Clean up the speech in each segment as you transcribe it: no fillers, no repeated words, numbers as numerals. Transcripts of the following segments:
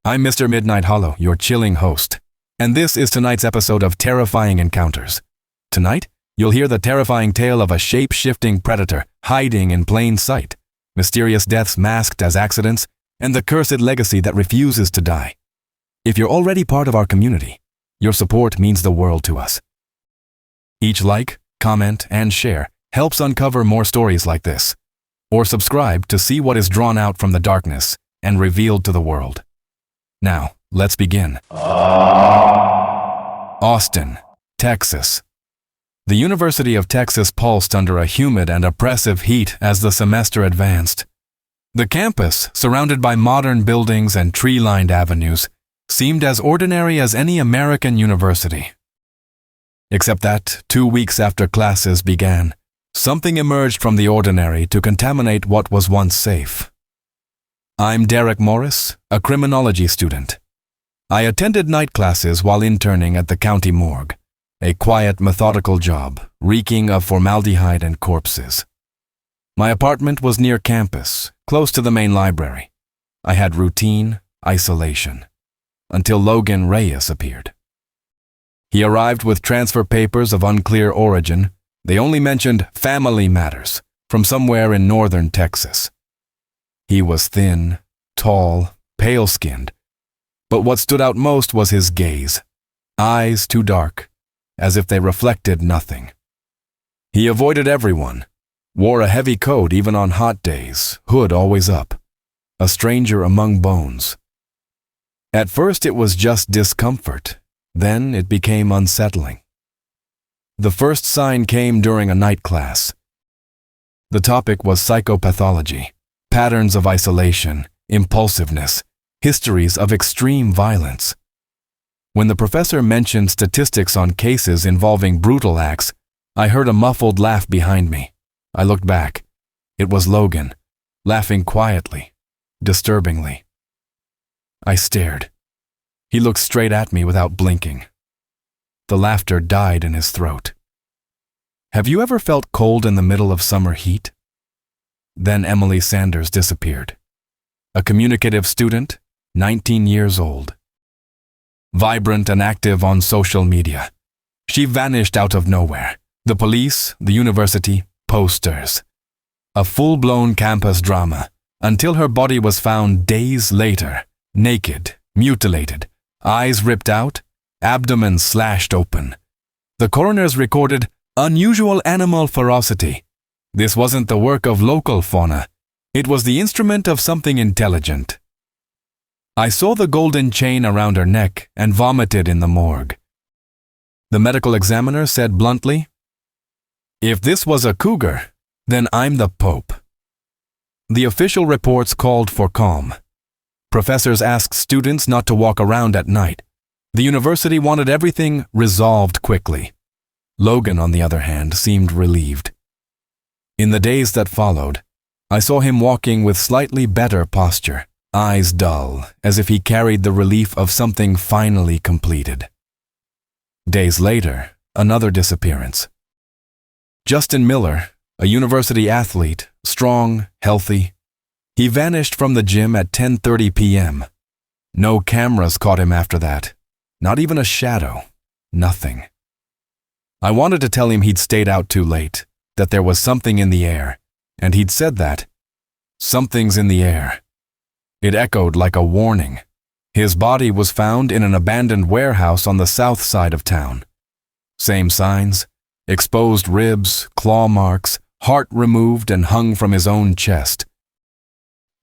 I'm Mr. Midnight Hollow, your chilling host, and this is tonight's episode of Terrifying Encounters. Tonight, you'll hear the terrifying tale of a shape-shifting predator hiding in plain sight, mysterious deaths masked as accidents, and the cursed legacy that refuses to die. If you're already part of our community, your support means the world to us. Each like, comment, and share helps uncover more stories like this. Or subscribe to see what is drawn out from the darkness and revealed to the world. Now, let's begin. Austin, Texas. The University of Texas pulsed under a humid and oppressive heat as the semester advanced. The campus, surrounded by modern buildings and tree-lined avenues, seemed as ordinary as any American university. Except that, 2 weeks after classes began, something emerged from the ordinary to contaminate what was once safe. I'm Derek Morris, a criminology student. I attended night classes while interning at the county morgue, a quiet, methodical job, reeking of formaldehyde and corpses. My apartment was near campus, close to the main library. I had routine, isolation, until Logan Reyes appeared. He arrived with transfer papers of unclear origin. They only mentioned family matters from somewhere in northern Texas. He was thin, tall, pale-skinned, but what stood out most was his gaze, eyes too dark, as if they reflected nothing. He avoided everyone, wore a heavy coat even on hot days, hood always up, a stranger among bones. At first it was just discomfort, then it became unsettling. The first sign came during a night class. The topic was psychopathology, patterns of isolation, impulsiveness, histories of extreme violence. When the professor mentioned statistics on cases involving brutal acts, I heard a muffled laugh behind me. I looked back. It was Logan, laughing quietly, disturbingly. I stared. He looked straight at me without blinking. The laughter died in his throat. Have you ever felt cold in the middle of summer heat? Then Emily Sanders disappeared. A communicative student, 19 years old. Vibrant and active on social media. She vanished out of nowhere. The police, the university, posters. A full-blown campus drama, until her body was found days later, naked, mutilated, eyes ripped out, abdomen slashed open. The coroners recorded unusual animal ferocity. This wasn't the work of local fauna. It was the instrument of something intelligent. I saw the golden chain around her neck and vomited in the morgue. The medical examiner said bluntly, "If this was a cougar, then I'm the Pope." The official reports called for calm. Professors asked students not to walk around at night. The university wanted everything resolved quickly. Logan, on the other hand, seemed relieved. In the days that followed, I saw him walking with slightly better posture, eyes dull, as if he carried the relief of something finally completed. Days later, another disappearance. Justin Miller, a university athlete, strong, healthy. He vanished from the gym at 10:30 p.m. No cameras caught him after that. Not even a shadow. Nothing. I wanted to tell him he'd stayed out too late, that there was something in the air, and he'd said that. Something's in the air. It echoed like a warning. His body was found in an abandoned warehouse on the south side of town. Same signs, exposed ribs, claw marks, heart removed and hung from his own chest.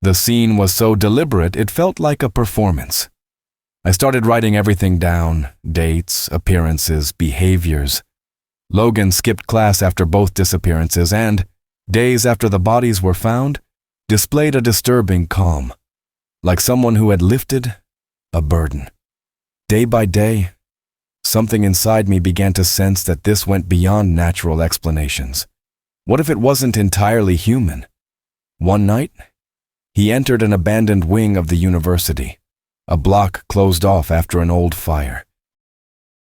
The scene was so deliberate it felt like a performance. I started writing everything down, dates, appearances, behaviors. Logan skipped class after both disappearances and, days after the bodies were found, displayed a disturbing calm, like someone who had lifted a burden. Day by day, something inside me began to sense that this went beyond natural explanations. What if it wasn't entirely human? One night, he entered an abandoned wing of the university, a block closed off after an old fire.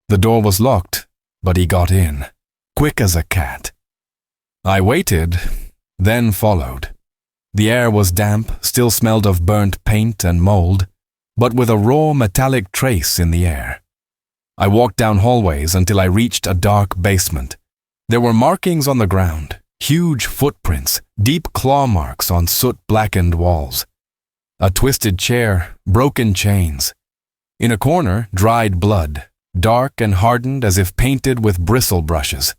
The door was locked, but he got in, quick as a cat. I waited, then followed. The air was damp, still smelled of burnt paint and mold. but with a raw metallic trace in the air. I walked down hallways until I reached a dark basement. There were markings on the ground, huge footprints, deep claw marks on soot-blackened walls. A twisted chair, broken chains. In a corner, dried blood, dark and hardened as if painted with bristle brushes.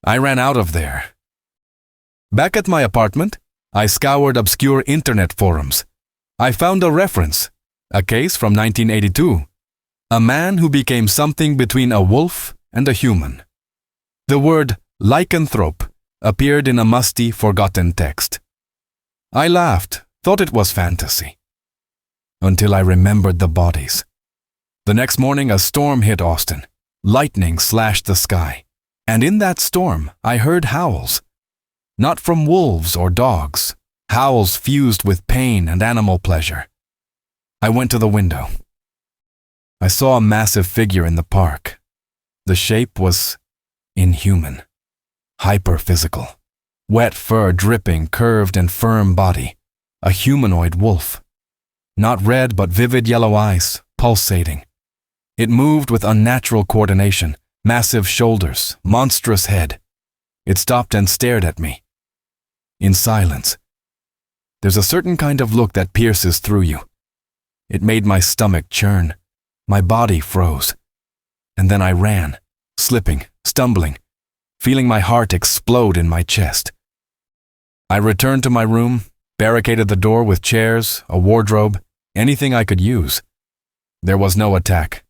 I ran out of there. Back at my apartment, I scoured obscure internet forums. I found a reference, a case from 1982. A man who became something between a wolf and a human. The word lycanthrope appeared in a musty, forgotten text. I laughed, thought it was fantasy. Until I remembered the bodies. The next morning a storm hit Austin. Lightning slashed the sky. And in that storm, I heard howls. Not from wolves or dogs. Howls fused with pain and animal pleasure. I went to the window. I saw a massive figure in the park. The shape was inhuman, hyper-physical. Wet fur dripping, curved and firm body. A humanoid wolf. Not red but vivid yellow eyes, pulsating. It moved with unnatural coordination, massive shoulders, monstrous head. It stopped and stared at me. In silence. There's a certain kind of look that pierces through you. It made my stomach churn. My body froze. And then I ran, slipping, stumbling, feeling my heart explode in my chest. I returned to my room, barricaded the door with chairs, a wardrobe, anything I could use. There was no attack.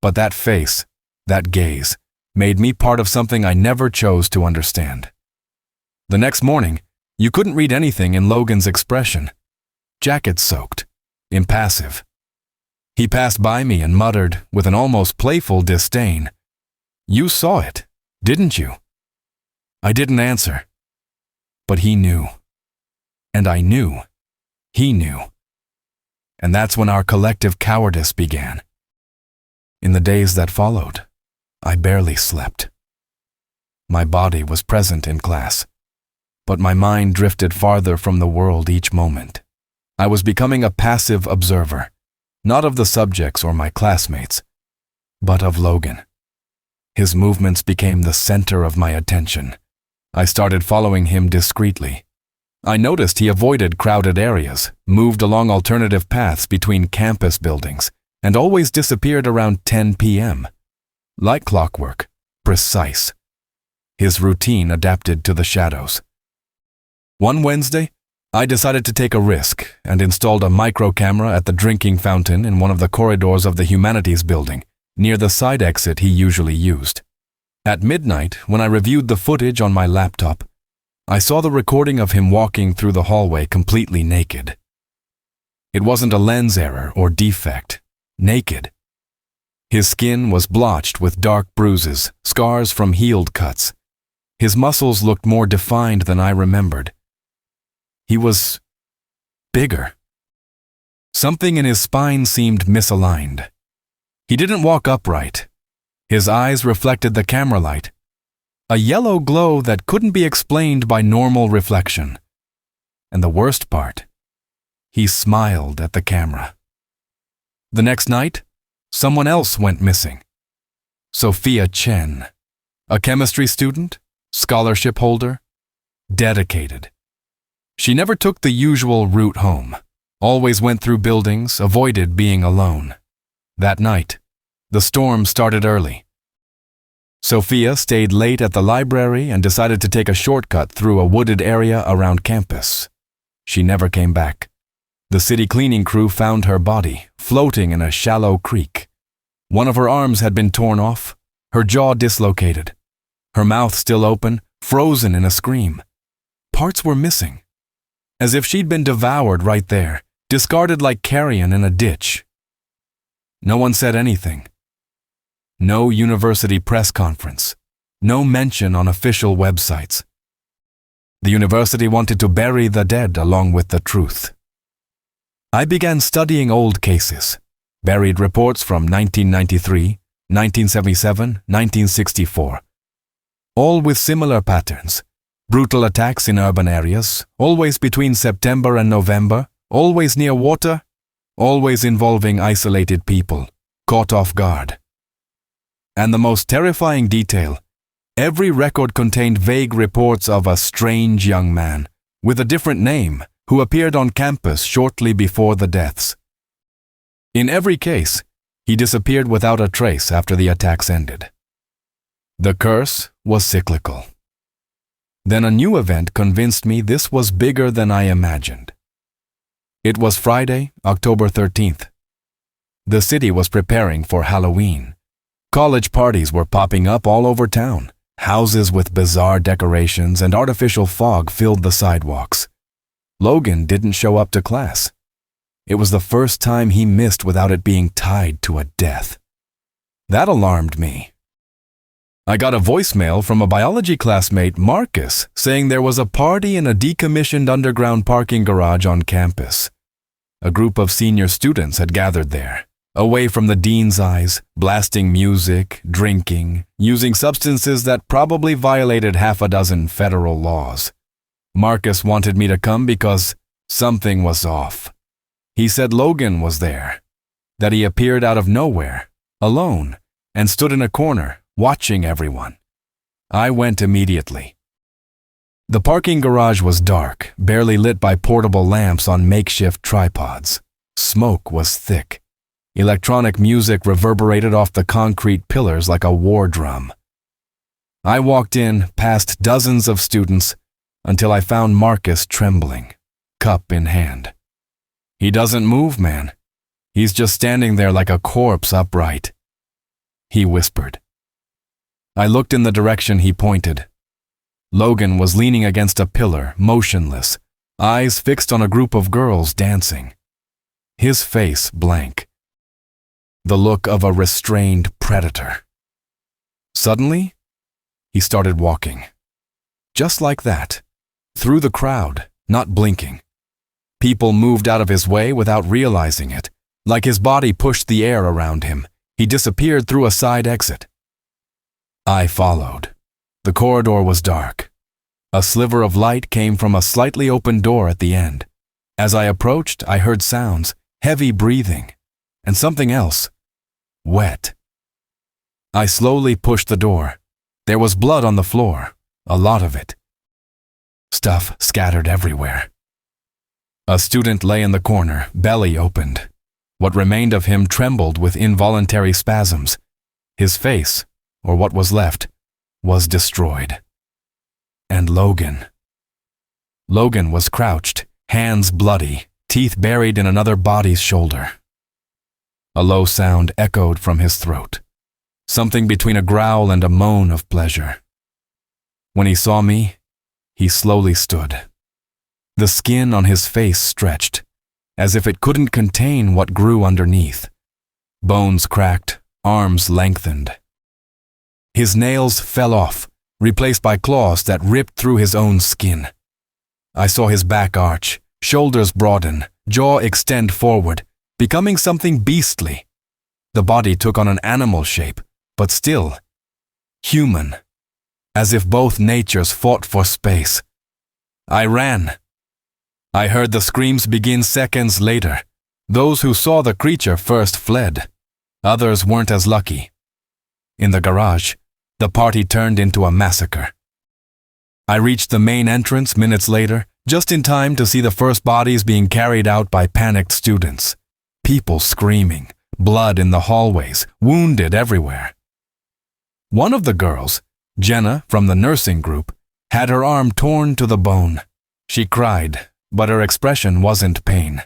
But that face, that gaze, made me part of something I never chose to understand. The next morning, you couldn't read anything in Logan's expression. Jacket soaked, impassive. He passed by me and muttered, with an almost playful disdain, "You saw it, didn't you?" I didn't answer. But he knew. And I knew. He knew. And that's when our collective cowardice began. In the days that followed, I barely slept. My body was present in class, but my mind drifted farther from the world each moment. I was becoming a passive observer, not of the subjects or my classmates, but of Logan. His movements became the center of my attention. I started following him discreetly. I noticed he avoided crowded areas, moved along alternative paths between campus buildings, and always disappeared around 10 p.m. Like clockwork, precise. His routine adapted to the shadows. One Wednesday, I decided to take a risk and installed a micro camera at the drinking fountain in one of the corridors of the Humanities building, near the side exit he usually used. At midnight, when I reviewed the footage on my laptop, I saw the recording of him walking through the hallway completely naked. It wasn't a lens error or defect. Naked. His skin was blotched with dark bruises, scars from healed cuts. His muscles looked more defined than I remembered. He was bigger. Something in his spine seemed misaligned. He didn't walk upright. His eyes reflected the camera light, a yellow glow that couldn't be explained by normal reflection. And the worst part, he smiled at the camera. The next night, someone else went missing. Sophia Chen, a chemistry student, scholarship holder, dedicated. She never took the usual route home, always went through buildings, avoided being alone. That night, the storm started early. Sophia stayed late at the library and decided to take a shortcut through a wooded area around campus. She never came back. The city cleaning crew found her body, floating in a shallow creek. One of her arms had been torn off, her jaw dislocated, her mouth still open, frozen in a scream. Parts were missing, as if she'd been devoured right there, discarded like carrion in a ditch. No one said anything. No university press conference, no mention on official websites. The university wanted to bury the dead along with the truth. I began studying old cases, buried reports from 1993, 1977, 1964. All with similar patterns. Brutal attacks in urban areas, always between September and November, always near water, always involving isolated people, caught off guard. And the most terrifying detail, every record contained vague reports of a strange young man, with a different name, who appeared on campus shortly before the deaths. In every case, he disappeared without a trace after the attacks ended. The curse was cyclical. Then a new event convinced me this was bigger than I imagined. It was Friday, October 13th. The city was preparing for Halloween. College parties were popping up all over town. Houses with bizarre decorations and artificial fog filled the sidewalks. Logan didn't show up to class. It was the first time he missed without it being tied to a death. That alarmed me. I got a voicemail from a biology classmate, Marcus, saying there was a party in a decommissioned underground parking garage on campus. A group of senior students had gathered there, away from the dean's eyes, blasting music, drinking, using substances that probably violated half a dozen federal laws. Marcus wanted me to come because something was off. He said Logan was there, that he appeared out of nowhere, alone, and stood in a corner, watching everyone. I went immediately. The parking garage was dark, barely lit by portable lamps on makeshift tripods. Smoke was thick. Electronic music reverberated off the concrete pillars like a war drum. I walked in, past dozens of students, until I found Marcus trembling, cup in hand. He doesn't move, man. He's just standing there like a corpse upright. He whispered. I looked in the direction he pointed. Logan was leaning against a pillar, motionless, eyes fixed on a group of girls dancing. His face blank. The look of a restrained predator. Suddenly, he started walking. Just like that. Through the crowd, not blinking. People moved out of his way without realizing it. Like his body pushed the air around him, he disappeared through a side exit. I followed. The corridor was dark. A sliver of light came from a slightly open door at the end. As I approached, I heard sounds, heavy breathing, and something else. Wet. I slowly pushed the door. There was blood on the floor, a lot of it. Stuff scattered everywhere. A student lay in the corner, belly opened. What remained of him trembled with involuntary spasms. His face, or what was left, was destroyed. And Logan. Logan was crouched, hands bloody, teeth buried in another body's shoulder. A low sound echoed from his throat, something between a growl and a moan of pleasure. When he saw me, he slowly stood. The skin on his face stretched, as if it couldn't contain what grew underneath. Bones cracked, arms lengthened. His nails fell off, replaced by claws that ripped through his own skin. I saw his back arch, shoulders broaden, jaw extend forward, becoming something beastly. The body took on an animal shape, but still human, as if both natures fought for space. I ran. I heard the screams begin seconds later. Those who saw the creature first fled. Others weren't as lucky. In the garage, the party turned into a massacre. I reached the main entrance minutes later, just in time to see the first bodies being carried out by panicked students. People screaming, blood in the hallways, wounded everywhere. One of the girls, Jenna from the nursing group, had her arm torn to the bone. She cried, but her expression wasn't pain.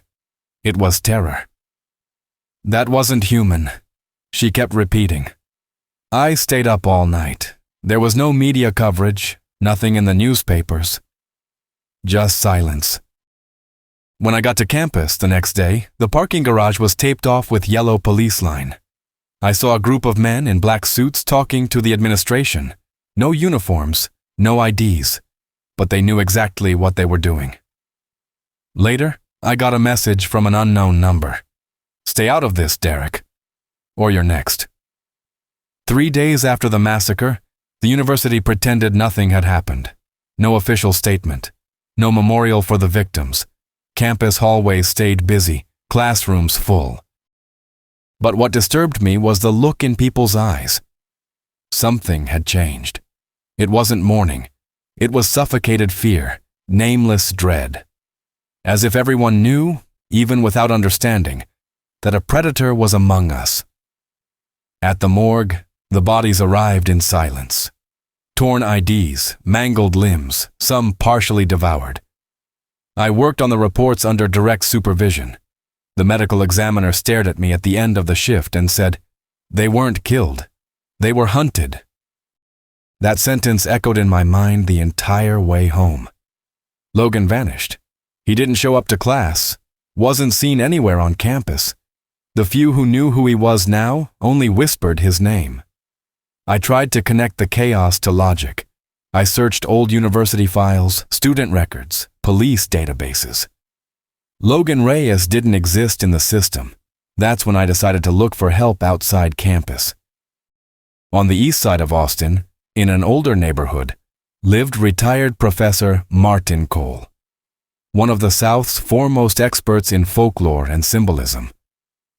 It was terror. That wasn't human, she kept repeating. I stayed up all night. There was no media coverage, nothing in the newspapers. Just silence. When I got to campus the next day, the parking garage was taped off with yellow police line. I saw a group of men in black suits talking to the administration. No uniforms, no IDs, but they knew exactly what they were doing. Later, I got a message from an unknown number. Stay out of this, Derek, or you're next. 3 days after the massacre, the university pretended nothing had happened. No official statement, no memorial for the victims. Campus hallways stayed busy, classrooms full. But what disturbed me was the look in people's eyes. Something had changed. It wasn't mourning. It was suffocated fear, nameless dread. As if everyone knew, even without understanding, that a predator was among us. At the morgue, the bodies arrived in silence. Torn IDs, mangled limbs, some partially devoured. I worked on the reports under direct supervision. The medical examiner stared at me at the end of the shift and said, "They weren't killed. They were hunted." That sentence echoed in my mind the entire way home. Logan vanished. He didn't show up to class, wasn't seen anywhere on campus. The few who knew who he was now only whispered his name. I tried to connect the chaos to logic. I searched old university files, student records, police databases. Logan Reyes didn't exist in the system. That's when I decided to look for help outside campus. On the east side of Austin, in an older neighborhood, lived retired Professor Martin Cole, one of the South's foremost experts in folklore and symbolism.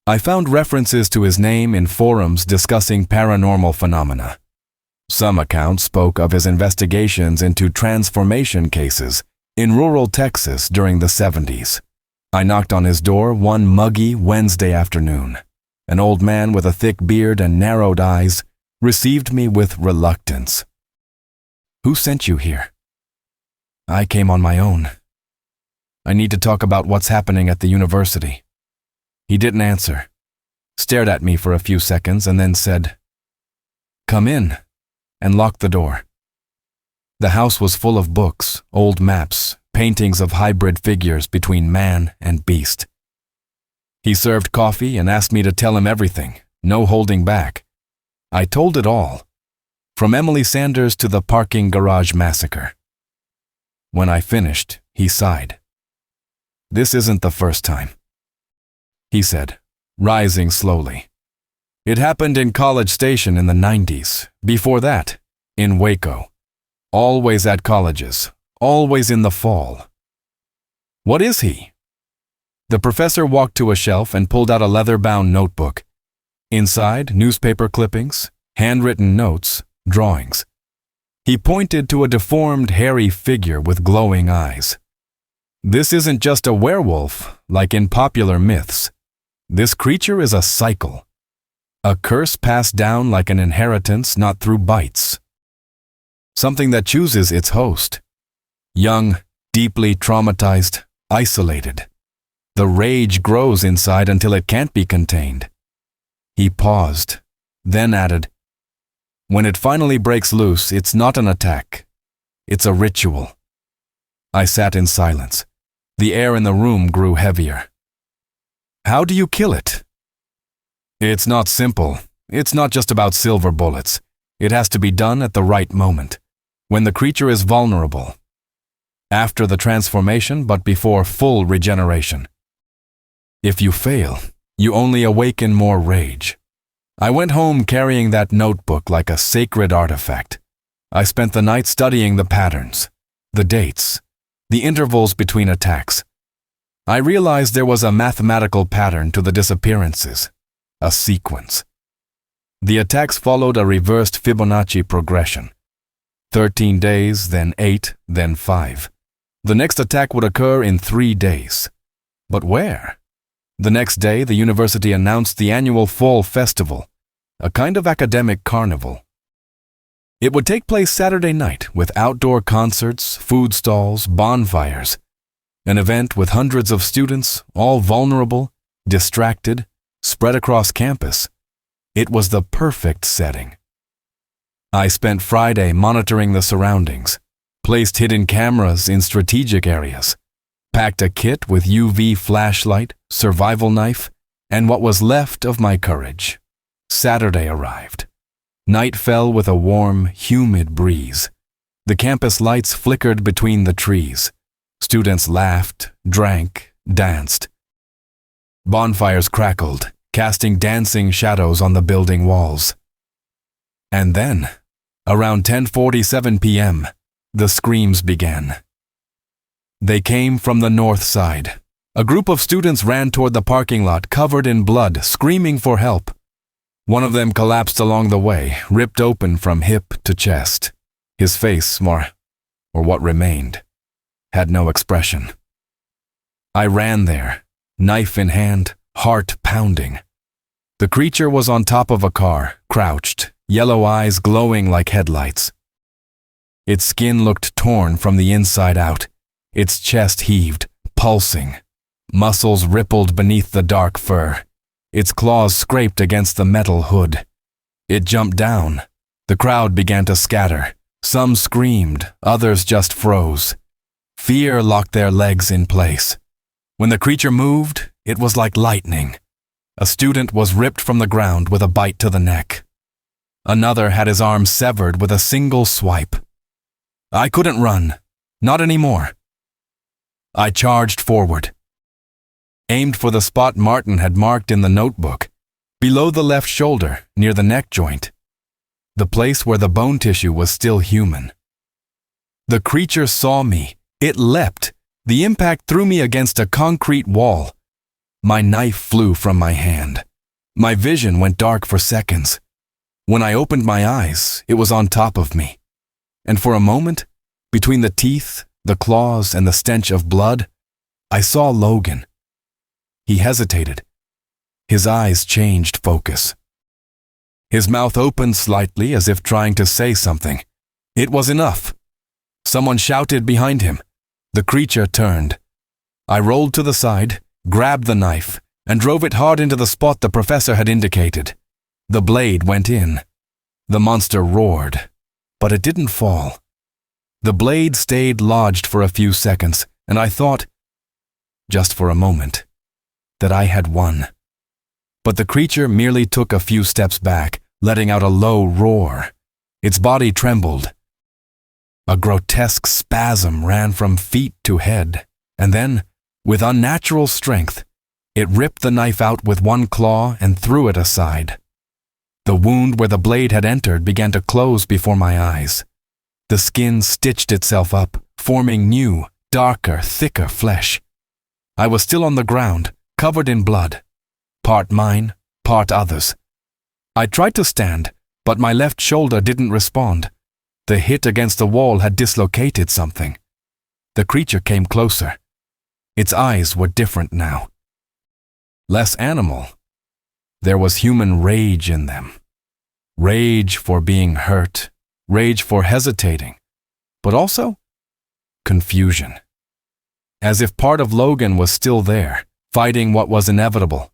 I found references to his name in forums discussing paranormal phenomena. Some accounts spoke of his investigations into transformation cases in rural Texas during the 70s. I knocked on his door one muggy Wednesday afternoon. An old man with a thick beard and narrowed eyes received me with reluctance. "Who sent you here?" "I came on my own. I need to talk about what's happening at the university." He didn't answer, stared at me for a few seconds, and then said, "Come in," and locked the door. The house was full of books, old maps, paintings of hybrid figures between man and beast. He served coffee and asked me to tell him everything, no holding back. I told it all, from Emily Sanders to the parking garage massacre. When I finished, he sighed. "This isn't the first time," he said, rising slowly. "It happened in College Station in the 90s. Before that, in Waco. Always at colleges, always in the fall." "What is he?" The professor walked to a shelf and pulled out a leather-bound notebook. Inside, newspaper clippings, handwritten notes, drawings. He pointed to a deformed, hairy figure with glowing eyes. "This isn't just a werewolf, like in popular myths. This creature is a cycle. A curse passed down like an inheritance, not through bites. Something that chooses its host. Young, deeply traumatized, isolated. The rage grows inside until it can't be contained." He paused, then added, "When it finally breaks loose, it's not an attack. It's a ritual." I sat in silence. The air in the room grew heavier. "How do you kill it?" "It's not simple. It's not just about silver bullets. It has to be done at the right moment, when the creature is vulnerable. After the transformation, but before full regeneration. If you fail, you only awaken more rage." I went home carrying that notebook like a sacred artifact. I spent the night studying the patterns, the dates, the intervals between attacks. I realized there was a mathematical pattern to the disappearances, a sequence. The attacks followed a reversed Fibonacci progression. 13 days, then 8, then 5. The next attack would occur in 3 days. But where? The next day, the university announced the annual Fall Festival, a kind of academic carnival. It would take place Saturday night with outdoor concerts, food stalls, bonfires. An event with hundreds of students, all vulnerable, distracted, spread across campus. It was the perfect setting. I spent Friday monitoring the surroundings, placed hidden cameras in strategic areas, packed a kit with UV flashlight, survival knife, and what was left of my courage. Saturday arrived. Night fell with a warm, humid breeze. The campus lights flickered between the trees. Students laughed, drank, danced. Bonfires crackled, casting dancing shadows on the building walls. And then, around 10:47 p.m., the screams began. They came from the north side, A group of students ran toward the parking lot covered in blood, screaming for help. One of them collapsed along the way, ripped open from hip to chest. His face, or what remained, had no expression. I ran there, knife in hand, heart pounding. The creature was on top of a car, crouched, yellow eyes glowing like headlights. Its skin looked torn from the inside out. Its chest heaved, pulsing. Muscles rippled beneath the dark fur. Its claws scraped against the metal hood. It jumped down. The crowd began to scatter. Some screamed, others just froze. Fear locked their legs in place. When the creature moved, it was like lightning. A student was ripped from the ground with a bite to the neck. Another had his arm severed with a single swipe. I couldn't run. Not anymore. I charged forward. Aimed for the spot Martin had marked in the notebook, below the left shoulder, near the neck joint. The place where the bone tissue was still human. The creature saw me. It leapt. The impact threw me against a concrete wall. My knife flew from my hand. My vision went dark for seconds. When I opened my eyes, it was on top of me. And for a moment, between the teeth, the claws, and the stench of blood, I saw Logan. He hesitated. His eyes changed focus. His mouth opened slightly as if trying to say something. It was enough. Someone shouted behind him. The creature turned. I rolled to the side, grabbed the knife, and drove it hard into the spot the professor had indicated. The blade went in. The monster roared, but it didn't fall. The blade stayed lodged for a few seconds, and I thought, just for a moment, that I had won. But the creature merely took a few steps back, letting out a low roar. Its body trembled. A grotesque spasm ran from feet to head, and then, with unnatural strength, it ripped the knife out with one claw and threw it aside. The wound where the blade had entered began to close before my eyes. The skin stitched itself up, forming new, darker, thicker flesh. I was still on the ground, covered in blood. Part mine, part others. I tried to stand, but my left shoulder didn't respond. The hit against the wall had dislocated something. The creature came closer. Its eyes were different now. Less animal. There was human rage in them. Rage for being hurt, rage for hesitating, but also confusion. As if part of Logan was still there, fighting what was inevitable.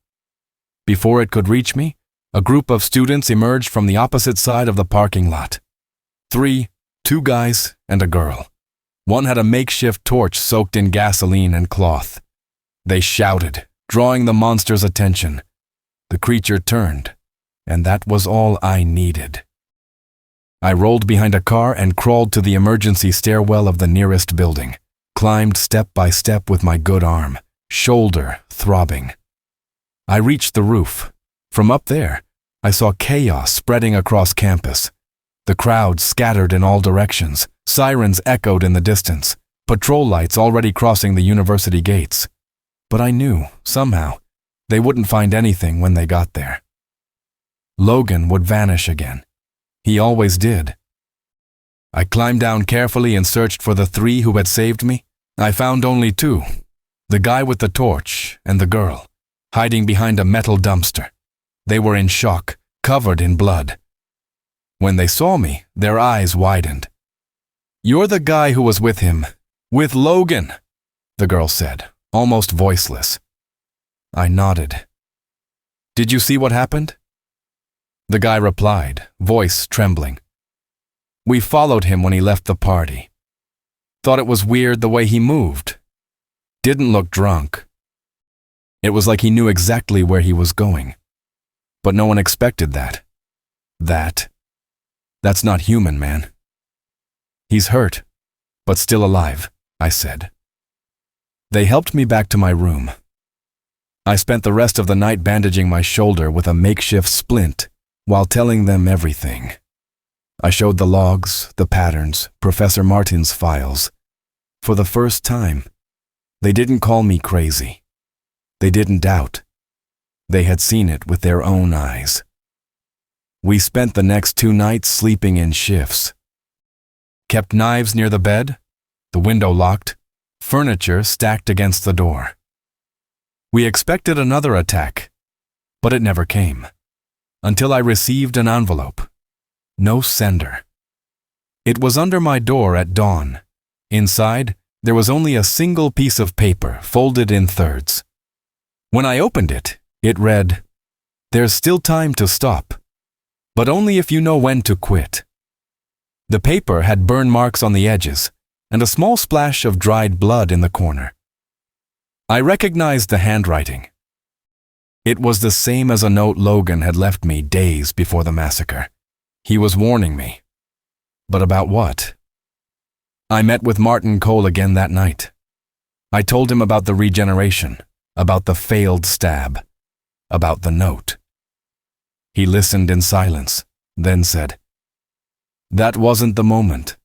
Before it could reach me, a group of students emerged from the opposite side of the parking lot. 3, 2 guys and a girl. One had a makeshift torch soaked in gasoline and cloth. They shouted, drawing the monster's attention. The creature turned, and that was all I needed. I rolled behind a car and crawled to the emergency stairwell of the nearest building, climbed step by step with my good arm, shoulder throbbing. I reached the roof. From up there, I saw chaos spreading across campus. The crowd scattered in all directions, sirens echoed in the distance, patrol lights already crossing the university gates. But I knew, somehow, they wouldn't find anything when they got there. Logan would vanish again. He always did. I climbed down carefully and searched for the 3 who had saved me. I found only 2, the guy with the torch and the girl, hiding behind a metal dumpster. They were in shock, covered in blood. When they saw me, their eyes widened. "You're the guy who was with him, with Logan," the girl said, almost voiceless. I nodded. "Did you see what happened?" The guy replied, voice trembling. "We followed him when he left the party. Thought it was weird the way he moved. Didn't look drunk. It was like he knew exactly where he was going. But no one expected that. That's not human, man." "He's hurt, but still alive," I said. They helped me back to my room. I spent the rest of the night bandaging my shoulder with a makeshift splint while telling them everything. I showed the logs, the patterns, Professor Martin's files. For the first time, they didn't call me crazy. They didn't doubt. They had seen it with their own eyes. We spent the next 2 nights sleeping in shifts. Kept knives near the bed, the window locked, furniture stacked against the door. We expected another attack, but it never came, until I received an envelope. No sender. It was under my door at dawn. Inside, there was only a single piece of paper folded in thirds. When I opened it, it read, "There's still time to stop, but only if you know when to quit." The paper had burn marks on the edges and a small splash of dried blood in the corner. I recognized the handwriting. It was the same as a note Logan had left me days before the massacre. He was warning me. But about what? I met with Martin Cole again that night. I told him about the regeneration, about the failed stab, about the note. He listened in silence, then said, "That wasn't the moment.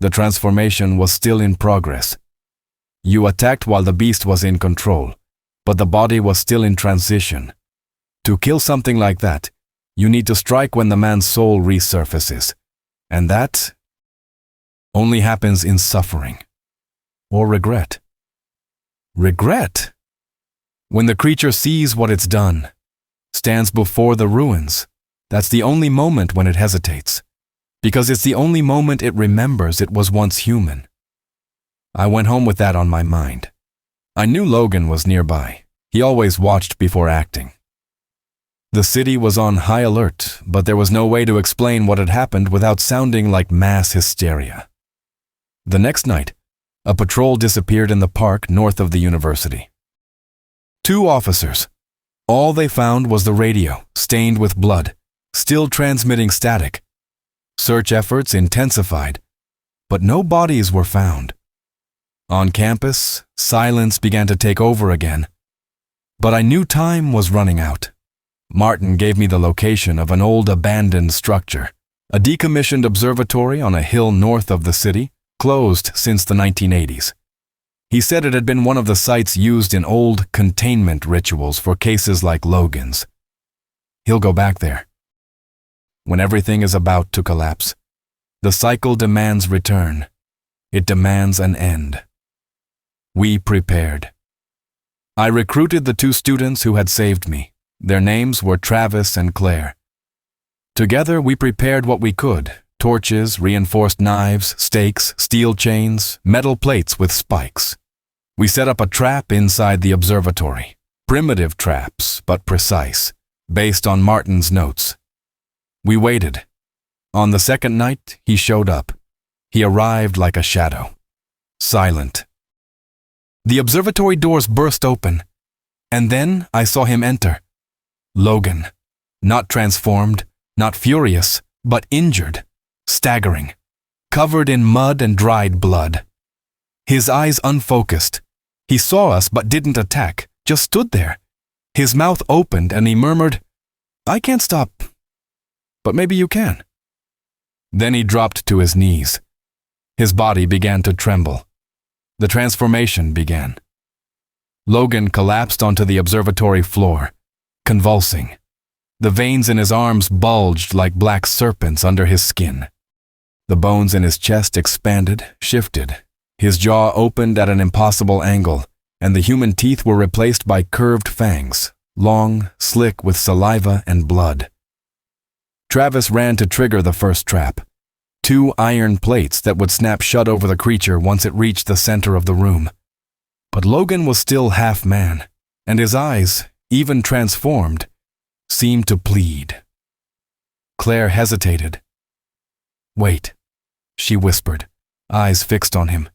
The transformation was still in progress. You attacked while the beast was in control, but the body was still in transition. To kill something like that, you need to strike when the man's soul resurfaces, and that only happens in suffering or regret." Regret? When the creature sees what it's done, stands before the ruins, that's the only moment when it hesitates, because it's the only moment it remembers it was once human. I went home with that on my mind. I knew Logan was nearby. He always watched before acting. The city was on high alert, but there was no way to explain what had happened without sounding like mass hysteria. The next night, a patrol disappeared in the park north of the university. 2 officers. All they found was the radio, stained with blood, still transmitting static. Search efforts intensified, but no bodies were found. On campus, silence began to take over again. But I knew time was running out. Martin gave me the location of an old abandoned structure, a decommissioned observatory on a hill north of the city, closed since the 1980s. He said it had been one of the sites used in old containment rituals for cases like Logan's. He'll go back there. When everything is about to collapse, the cycle demands return. It demands an end. We prepared. I recruited the 2 students who had saved me. Their names were Travis and Claire. Together we prepared what we could: torches, reinforced knives, stakes, steel chains, metal plates with spikes. We set up a trap inside the observatory. Primitive traps, but precise, based on Martin's notes. We waited. On the second night, he showed up. He arrived like a shadow. Silent. The observatory doors burst open, and then I saw him enter. Logan. Not transformed, not furious, but injured, staggering, covered in mud and dried blood. His eyes unfocused. He saw us but didn't attack, just stood there. His mouth opened and he murmured, "I can't stop, but maybe you can." Then he dropped to his knees. His body began to tremble. The transformation began. Logan collapsed onto the observatory floor, convulsing. The veins in his arms bulged like black serpents under his skin. The bones in his chest expanded, shifted. His jaw opened at an impossible angle, and the human teeth were replaced by curved fangs, long, slick with saliva and blood. Travis ran to trigger the first trap. 2 iron plates that would snap shut over the creature once it reached the center of the room. But Logan was still half man, and his eyes, even transformed, seemed to plead. Claire hesitated. "Wait," she whispered, eyes fixed on him.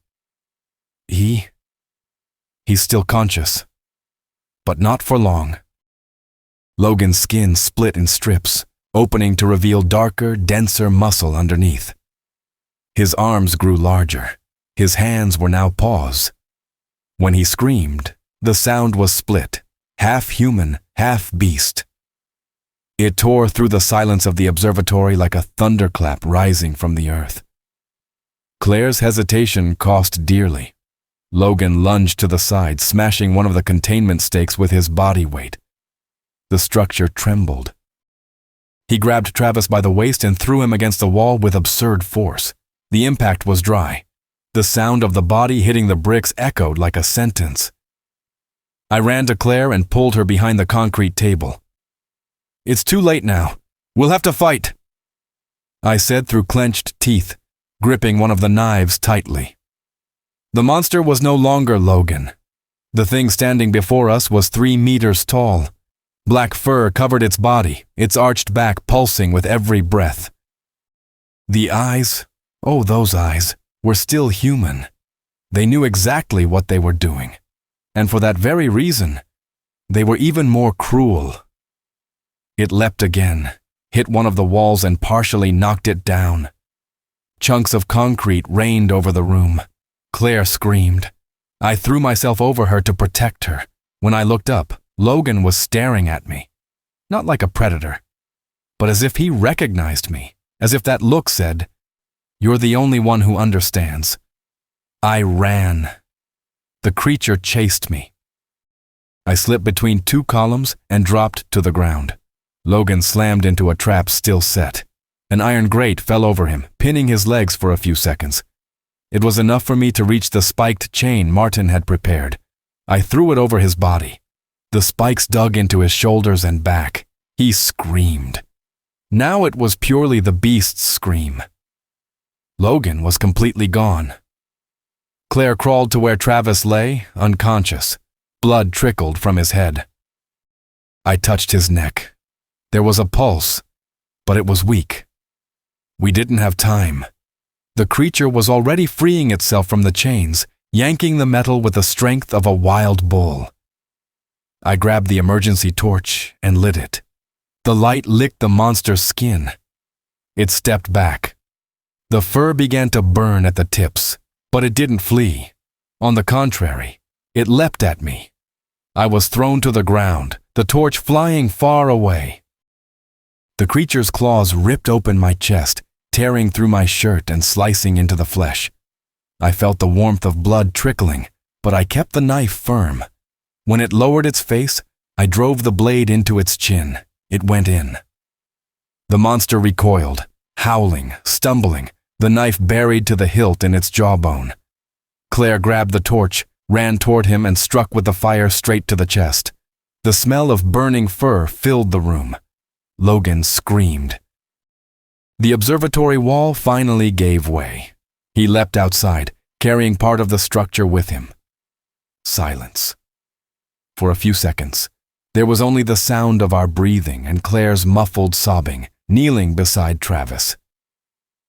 He's still conscious, but not for long." Logan's skin split in strips, opening to reveal darker, denser muscle underneath. His arms grew larger. His hands were now paws. When he screamed, the sound was split, half human, half beast. It tore through the silence of the observatory like a thunderclap rising from the earth. Claire's hesitation cost dearly. Logan lunged to the side, smashing one of the containment stakes with his body weight. The structure trembled. He grabbed Travis by the waist and threw him against the wall with absurd force. The impact was dry. The sound of the body hitting the bricks echoed like a sentence. I ran to Claire and pulled her behind the concrete table. "It's too late now. We'll have to fight," I said through clenched teeth, gripping one of the knives tightly. The monster was no longer Logan. The thing standing before us was 3 meters tall. Black fur covered its body, its arched back pulsing with every breath. The eyes, oh those eyes, were still human. They knew exactly what they were doing. And for that very reason, they were even more cruel. It leapt again, hit one of the walls and partially knocked it down. Chunks of concrete rained over the room. Claire screamed. I threw myself over her to protect her. When I looked up, Logan was staring at me. Not like a predator, but as if he recognized me, as if that look said, "You're the only one who understands." I ran. The creature chased me. I slipped between 2 columns and dropped to the ground. Logan slammed into a trap still set. An iron grate fell over him, pinning his legs for a few seconds. It was enough for me to reach the spiked chain Martin had prepared. I threw it over his body. The spikes dug into his shoulders and back. He screamed. Now it was purely the beast's scream. Logan was completely gone. Claire crawled to where Travis lay, unconscious. Blood trickled from his head. I touched his neck. There was a pulse, but it was weak. We didn't have time. The creature was already freeing itself from the chains, yanking the metal with the strength of a wild bull. I grabbed the emergency torch and lit it. The light licked the monster's skin. It stepped back. The fur began to burn at the tips, but it didn't flee. On the contrary, it leapt at me. I was thrown to the ground, the torch flying far away. The creature's claws ripped open my chest, tearing through my shirt and slicing into the flesh. I felt the warmth of blood trickling, but I kept the knife firm. When it lowered its face, I drove the blade into its chin. It went in. The monster recoiled, howling, stumbling, the knife buried to the hilt in its jawbone. Claire grabbed the torch, ran toward him and struck with the fire straight to the chest. The smell of burning fur filled the room. Logan screamed. The observatory wall finally gave way. He leapt outside, carrying part of the structure with him. Silence. For a few seconds, there was only the sound of our breathing and Claire's muffled sobbing, kneeling beside Travis.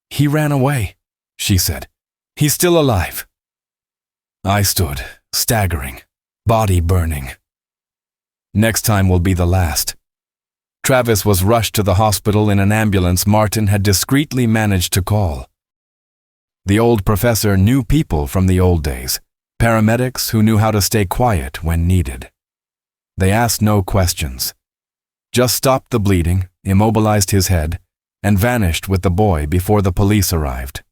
"He ran away," she said. "He's still alive." I stood, staggering, body burning. Next time will be the last. Travis was rushed to the hospital in an ambulance Martin had discreetly managed to call. The old professor knew people from the old days, paramedics who knew how to stay quiet when needed. They asked no questions. Just stopped the bleeding, immobilized his head, and vanished with the boy before the police arrived.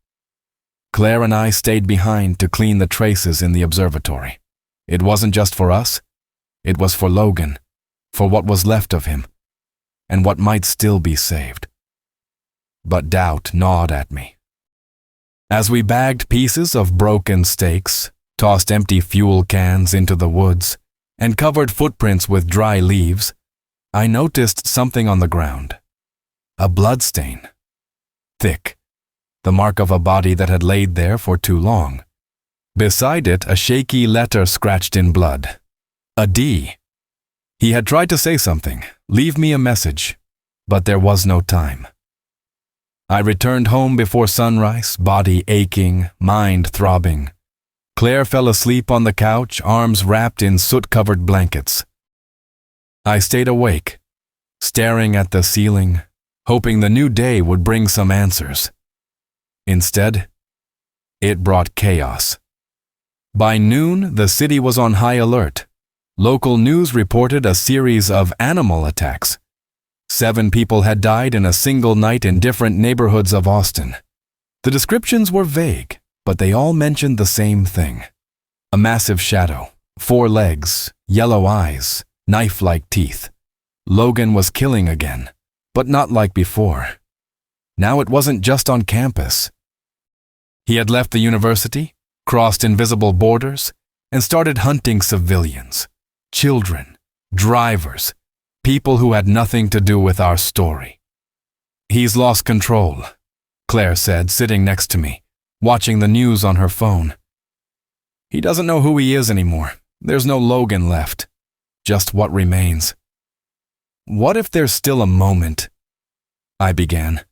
Claire and I stayed behind to clean the traces in the observatory. It wasn't just for us. It was for Logan, for what was left of him, and what might still be saved. But doubt gnawed at me. As we bagged pieces of broken stakes, tossed empty fuel cans into the woods, and covered footprints with dry leaves, I noticed something on the ground. A bloodstain. Thick. The mark of a body that had laid there for too long. Beside it, a shaky letter scratched in blood. A D. He had tried to say something, leave me a message, but there was no time. I returned home before sunrise, body aching, mind throbbing. Claire fell asleep on the couch, arms wrapped in soot-covered blankets. I stayed awake, staring at the ceiling, hoping the new day would bring some answers. Instead, it brought chaos. By noon, the city was on high alert. Local news reported a series of animal attacks. 7 people had died in a single night in different neighborhoods of Austin. The descriptions were vague, but they all mentioned the same thing: A massive shadow, 4 legs, yellow eyes, knife-like teeth. Logan was killing again, but not like before. Now it wasn't just on campus. He had left the university, crossed invisible borders, and started hunting civilians, children, drivers, people who had nothing to do with our story. "He's lost control," Claire said, sitting next to me, watching the news on her phone. "He doesn't know who he is anymore. There's no Logan left. Just what remains." "What if there's still a moment?" I began.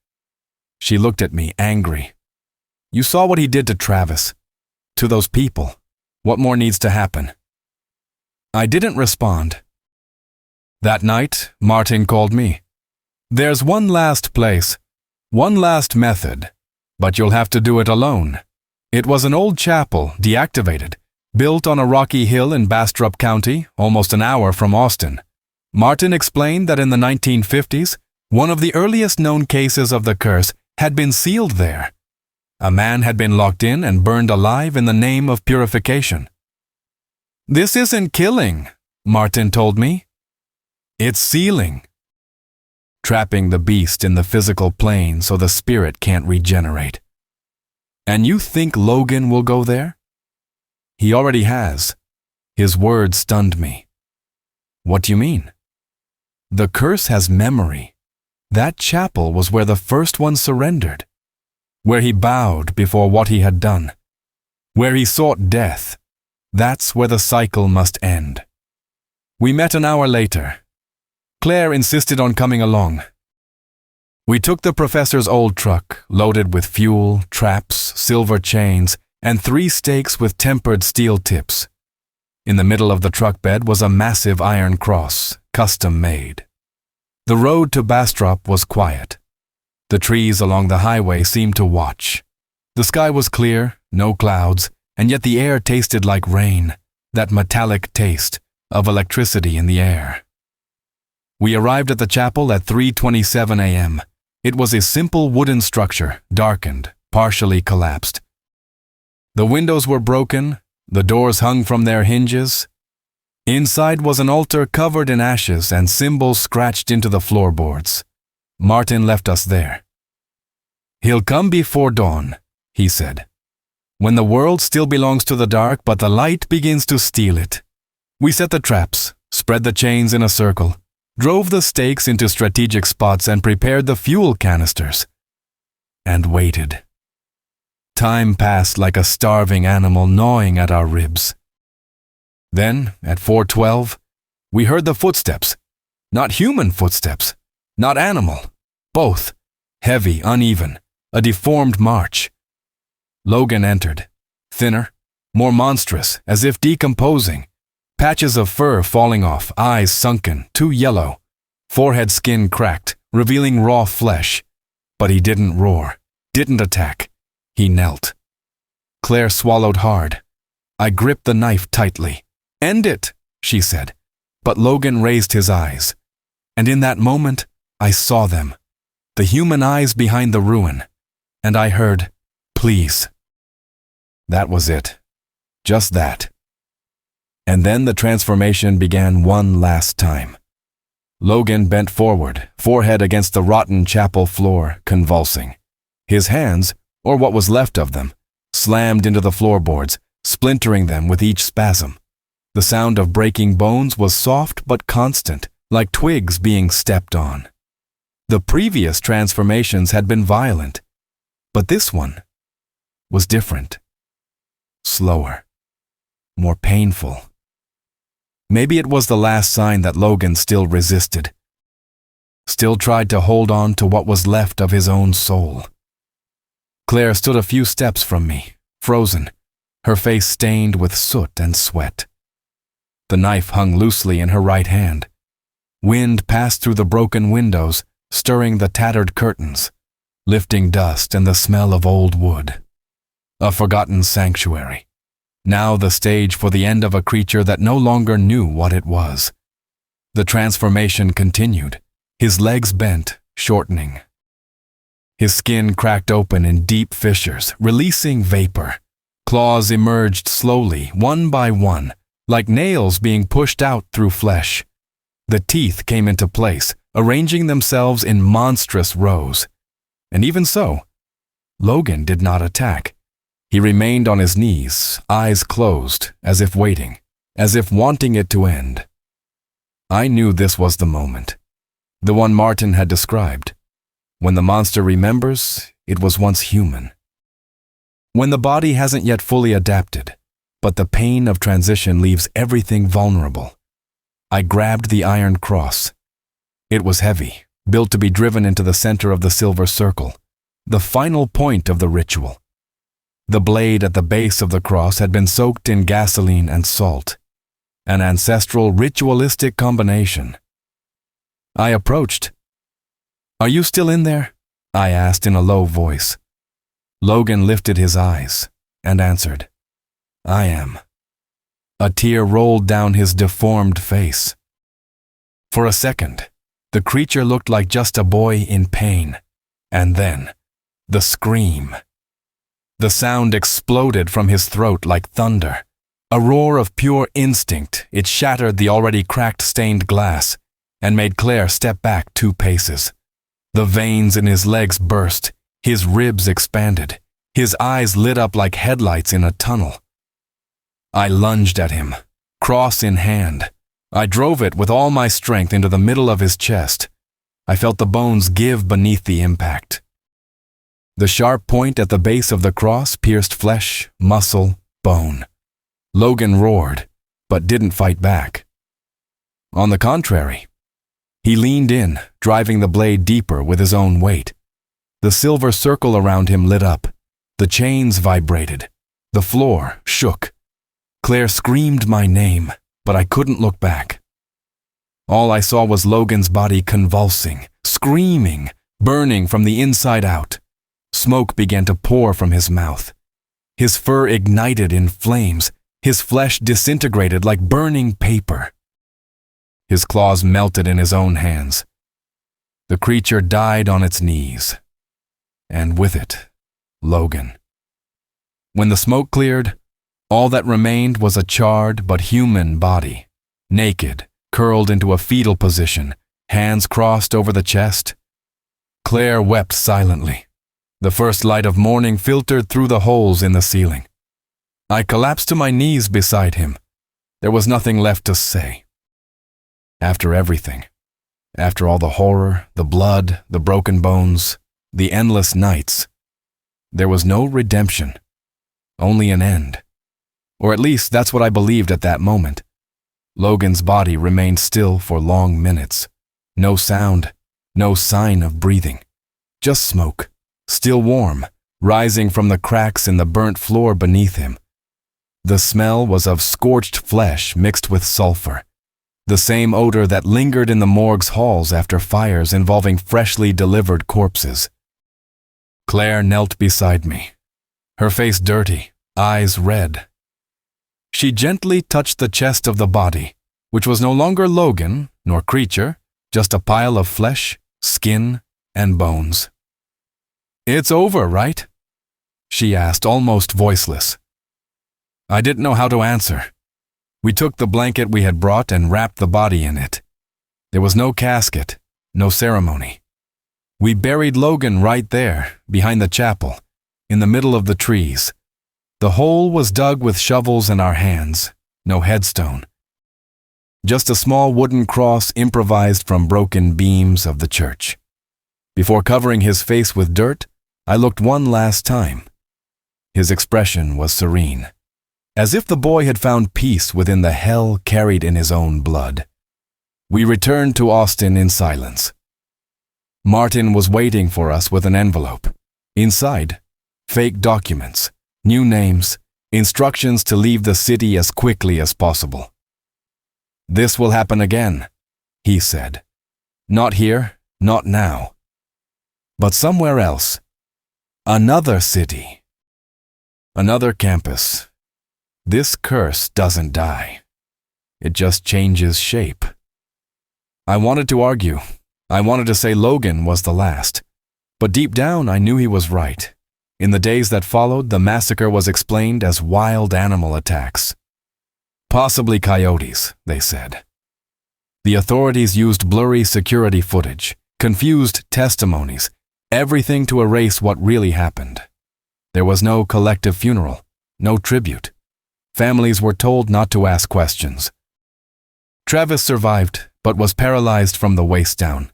She looked at me, angry. "You saw what he did to Travis, to those people. What more needs to happen?" I didn't respond. That night, Martin called me. "There's one last place, one last method, but you'll have to do it alone." It was an old chapel, deactivated, built on a rocky hill in Bastrop County, almost an hour from Austin. Martin explained that in the 1950s, one of the earliest known cases of the curse had been sealed there. A man had been locked in and burned alive in the name of purification. "This isn't killing," Martin told me. "It's sealing. Trapping the beast in the physical plane so the spirit can't regenerate." "And you think Logan will go there?" "He already has." His words stunned me. "What do you mean?" "The curse has memory. That chapel was where the first one surrendered, where he bowed before what he had done, where he sought death. That's where the cycle must end." We met an hour later. Claire insisted on coming along. We took the professor's old truck, loaded with fuel, traps, silver chains, and 3 stakes with tempered steel tips. In the middle of the truck bed was a massive iron cross, custom made. The road to Bastrop was quiet. The trees along the highway seemed to watch. The sky was clear, no clouds, and yet the air tasted like rain, that metallic taste of electricity in the air. We arrived at the chapel at 3:27 a.m. It was a simple wooden structure, darkened, partially collapsed. The windows were broken, the doors hung from their hinges. Inside was an altar covered in ashes and symbols scratched into the floorboards. Martin left us there. "He'll come before dawn," he said, "when the world still belongs to the dark but the light begins to steal it." We set the traps, spread the chains in a circle, drove the stakes into strategic spots and prepared the fuel canisters. And waited. Time passed like a starving animal gnawing at our ribs. Then, at 4:12, we heard the footsteps. Not human footsteps, not animal, both, heavy, uneven, a deformed march. Logan entered, thinner, more monstrous, as if decomposing. Patches of fur falling off, eyes sunken, too yellow, forehead skin cracked, revealing raw flesh. But he didn't roar, didn't attack. He knelt. Claire swallowed hard. I gripped the knife tightly. "End it," she said. But Logan raised his eyes. And in that moment, I saw them. The human eyes behind the ruin. And I heard, "Please." That was it. Just that. And then the transformation began one last time. Logan bent forward, forehead against the rotten chapel floor, convulsing. His hands, or what was left of them, slammed into the floorboards, splintering them with each spasm. The sound of breaking bones was soft but constant, like twigs being stepped on. The previous transformations had been violent, but this one was different. Slower, more painful. Maybe it was the last sign that Logan still resisted, still tried to hold on to what was left of his own soul. Claire stood a few steps from me, frozen, her face stained with soot and sweat. The knife hung loosely in her right hand. Wind passed through the broken windows, stirring the tattered curtains, lifting dust and the smell of old wood. A forgotten sanctuary. Now the stage for the end of a creature that no longer knew what it was. The transformation continued, his legs bent, shortening. His skin cracked open in deep fissures, releasing vapor. Claws emerged slowly, one by one, like nails being pushed out through flesh. The teeth came into place, arranging themselves in monstrous rows. And even so, Logan did not attack. He remained on his knees, eyes closed, as if waiting, as if wanting it to end. I knew this was the moment, the one Martin had described. When the monster remembers, it was once human. When the body hasn't yet fully adapted, but the pain of transition leaves everything vulnerable. I grabbed the iron cross. It was heavy, built to be driven into the center of the silver circle, the final point of the ritual. The blade at the base of the cross had been soaked in gasoline and salt, an ancestral ritualistic combination. I approached. "Are you still in there?" I asked in a low voice. Logan lifted his eyes and answered, "I am." A tear rolled down his deformed face. For a second, the creature looked like just a boy in pain, and then, the scream. The sound exploded from his throat like thunder. A roar of pure instinct, it shattered the already cracked stained glass and made Claire step back 2 paces. The veins in his legs burst, his ribs expanded, his eyes lit up like headlights in a tunnel. I lunged at him, cross in hand. I drove it with all my strength into the middle of his chest. I felt the bones give beneath the impact. The sharp point at the base of the cross pierced flesh, muscle, bone. Logan roared, but didn't fight back. On the contrary, he leaned in, driving the blade deeper with his own weight. The silver circle around him lit up. The chains vibrated. The floor shook. Claire screamed my name, but I couldn't look back. All I saw was Logan's body convulsing, screaming, burning from the inside out. Smoke began to pour from his mouth. His fur ignited in flames. His flesh disintegrated like burning paper. His claws melted in his own hands. The creature died on its knees. And with it, Logan. When the smoke cleared, all that remained was a charred but human body, naked, curled into a fetal position, hands crossed over the chest. Claire wept silently. The first light of morning filtered through the holes in the ceiling. I collapsed to my knees beside him. There was nothing left to say. After everything, after all the horror, the blood, the broken bones, the endless nights, there was no redemption, only an end. Or at least that's what I believed at that moment. Logan's body remained still for long minutes. No sound, no sign of breathing. Just smoke, still warm, rising from the cracks in the burnt floor beneath him. The smell was of scorched flesh mixed with sulfur, the same odor that lingered in the morgue's halls after fires involving freshly delivered corpses. Claire knelt beside me, her face dirty, eyes red. She gently touched the chest of the body, which was no longer Logan nor creature, just a pile of flesh, skin, and bones. "It's over, right?" she asked, almost voiceless. I didn't know how to answer. We took the blanket we had brought and wrapped the body in it. There was no casket, no ceremony. We buried Logan right there, behind the chapel, in the middle of the trees. The hole was dug with shovels in our hands, no headstone. Just a small wooden cross improvised from broken beams of the church. Before covering his face with dirt, I looked one last time. His expression was serene, as if the boy had found peace within the hell carried in his own blood. We returned to Austin in silence. Martin was waiting for us with an envelope. Inside, fake documents, new names, instructions to leave the city as quickly as possible. "This will happen again," he said. "Not here, not now. But somewhere else. Another city. Another campus. This curse doesn't die. It just changes shape." I wanted to argue. I wanted to say Logan was the last. But deep down, I knew he was right. In the days that followed, the massacre was explained as wild animal attacks. Possibly coyotes, they said. The authorities used blurry security footage, confused testimonies, everything to erase what really happened. There was no collective funeral, no tribute. Families were told not to ask questions. Travis survived, but was paralyzed from the waist down.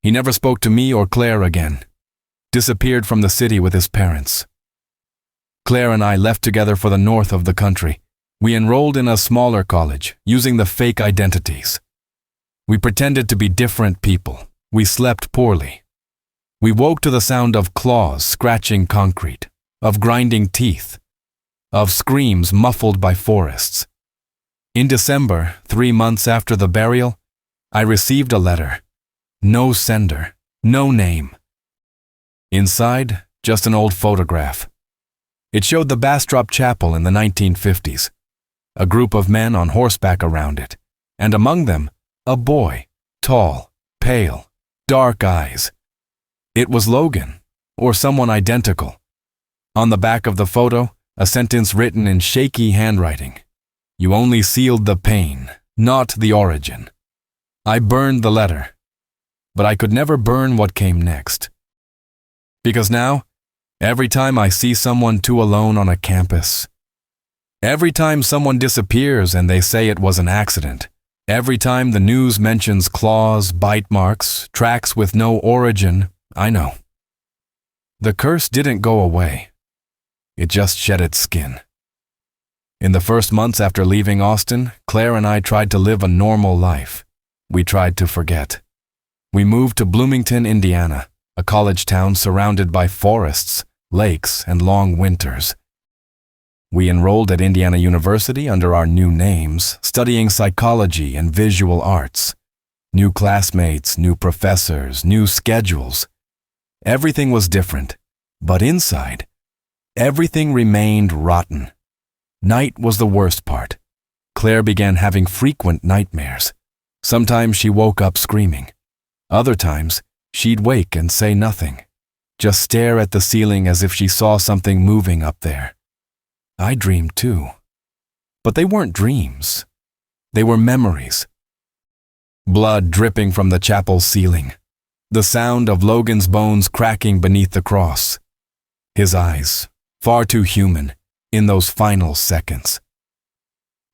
He never spoke to me or Claire again. Disappeared from the city with his parents. Claire and I left together for the north of the country. We enrolled in a smaller college, using the fake identities. We pretended to be different people. We slept poorly. We woke to the sound of claws scratching concrete, of grinding teeth, of screams muffled by forests. In December, 3 months after the burial, I received a letter. No sender, no name. Inside, just an old photograph. It showed the Bastrop Chapel in the 1950s. A group of men on horseback around it, and among them, a boy, tall, pale, dark eyes. It was Logan, or someone identical. On the back of the photo, a sentence written in shaky handwriting. You only sealed the pain, not the origin. I burned the letter, but I could never burn what came next. Because now, every time I see someone too alone on a campus, every time someone disappears and they say it was an accident, every time the news mentions claws, bite marks, tracks with no origin, I know. The curse didn't go away. It just shed its skin. In the first months after leaving Austin, Claire and I tried to live a normal life. We tried to forget. We moved to Bloomington, Indiana, a college town surrounded by forests, lakes, and long winters. We enrolled at Indiana University under our new names, studying psychology and visual arts. New classmates, new professors, new schedules. Everything was different, but inside, everything remained rotten. Night was the worst part. Claire began having frequent nightmares. Sometimes she woke up screaming. Other times, she'd wake and say nothing, just stare at the ceiling as if she saw something moving up there. I dreamed too. But they weren't dreams. They were memories. Blood dripping from the chapel ceiling. The sound of Logan's bones cracking beneath the cross. His eyes, far too human, in those final seconds.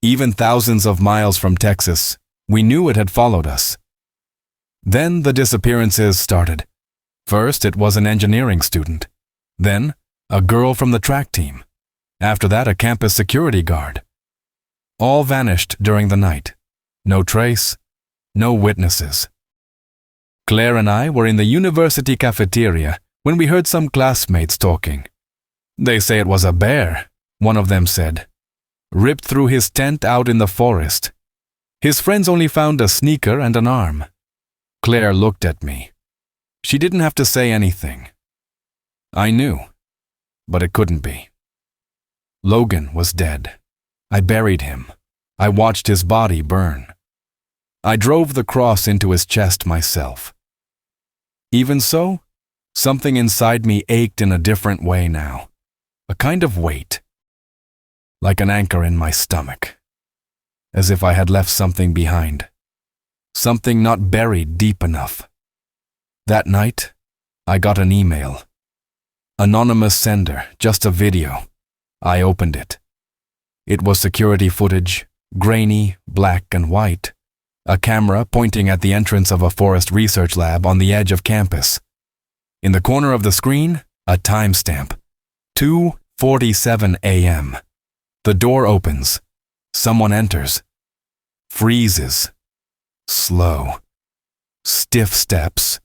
Even thousands of miles from Texas, we knew it had followed us. Then the disappearances started. First, it was an engineering student. Then, a girl from the track team. After that, a campus security guard. All vanished during the night. No trace, no witnesses. Claire and I were in the university cafeteria when we heard some classmates talking. They say it was a bear, one of them said. Ripped through his tent out in the forest. His friends only found a sneaker and an arm. Claire looked at me. She didn't have to say anything. I knew, but it couldn't be. Logan was dead. I buried him. I watched his body burn. I drove the cross into his chest myself. Even so, something inside me ached in a different way now. A kind of weight. Like an anchor in my stomach. As if I had left something behind. Something not buried deep enough. That night, I got an email. Anonymous sender, just a video. I opened it. It was security footage, grainy, black and white. A camera pointing at the entrance of a forest research lab on the edge of campus. In the corner of the screen, a timestamp. 2:47 a.m. The door opens. Someone enters. Freezes. Slow. Stiff steps.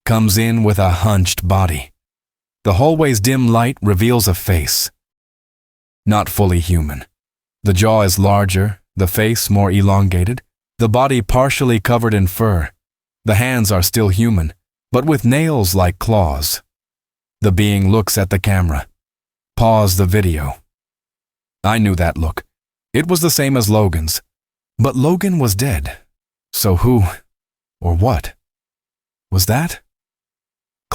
Comes in with a hunched body. The hallway's dim light reveals a face. Not fully human. The jaw is larger, the face more elongated, the body partially covered in fur. The hands are still human, but with nails like claws. The being looks at the camera. Pause the video. I knew that look. It was the same as Logan's. But Logan was dead. So who, or what, was that?